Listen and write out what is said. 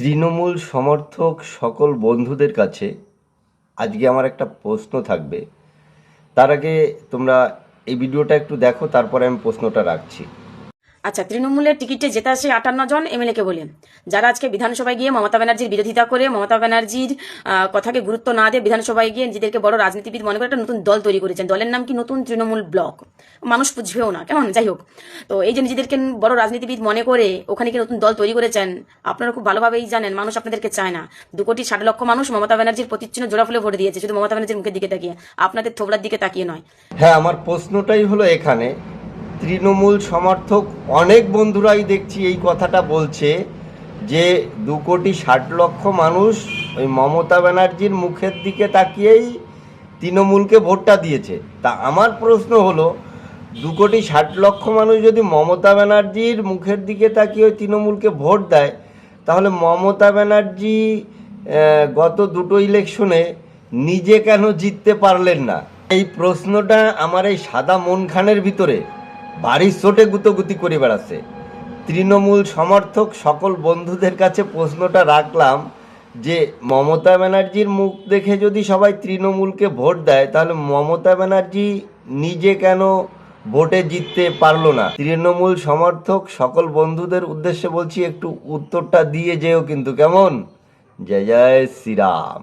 তৃণমূল সমর্থক সকল বন্ধুদের কাছে আজকে আমার একটা প্রশ্ন থাকবে। তার আগে তোমরা এই ভিডিওটা একটু দেখো, তারপরে আমি প্রশ্নটা রাখছি। আচ্ছা, তৃণমূলের টিকিটে জেতা আসে 58 জন এমএলএকে বলে, যারা আজকে বিধানসভায় গিয়ে মমতা ব্যানার্জির বিরোধিতা করে, মমতা ব্যানার্জির কথাকে গুরুত্ব না দিয়ে বিধানসভায় গিয়ে নিজেদেরকে বড় রাজনীতিবিদ মনে করে একটা নতুন দল তৈরি করেছেন। দলের নাম কি? নতুন তৃণমূল ব্লক। মানুষ বুঝবেও না, কেমন? যাই হোক, তো এই যে নিজেদেরকে বড় রাজনীতিবিদ মনে করে ওখানে কি নতুন দল তৈরি করেছেন, আপনারা খুব ভালোভাবেই জানেন মানুষ আপনাদেরকে চায় না। 2,60,00,000 মানুষ মমতা ব্যানার্জির প্রতিচ্ছন্ন জোড়া ফুলে ভোট দিয়েছে, শুধু মমতা ব্যানার্জির মুখের দিকে তাকিয়ে, আপনাদের থোবড়ার দিকে তাকিয়ে নয়। হ্যাঁ, আমার প্রশ্নটাই হলো এখানে, তৃণমূল সমর্থক অনেক বন্ধুরাই দেখছি এই কথাটা বলছে যে 2,60,00,000 মানুষ ওই মমতা ব্যানার্জির মুখের দিকে তাকিয়েই তৃণমূলকে ভোটটা দিয়েছে। তা আমার প্রশ্ন হলো, 2,60,00,000 মানুষ যদি মমতা ব্যানার্জির মুখের দিকে তাকিয়ে ওই তৃণমূলকে ভোট দেয়, তাহলে মমতা ব্যানার্জি গত দুটো ইলেকশনে নিজে কেন জিততে পারলেন না? এই প্রশ্নটা আমার এই সাদা মন খানের ভিতরে বাড়ির চোটে গুতোগুতি করে বেড়াচ্ছে। তৃণমূল সমর্থক সকল বন্ধুদের কাছে প্রশ্নটা রাখলাম যে মমতা ব্যানার্জির মুখ দেখে যদি সবাই তৃণমূলকে ভোট দেয়, তাহলে মমতা ব্যানার্জি নিজে কেন ভোটে জিততে পারলো না? তৃণমূল সমর্থক সকল বন্ধুদের উদ্দেশ্যে বলছি, একটু উত্তরটা দিয়ে যেও কিন্তু, কেমন? জয় জয় শ্রীরাম।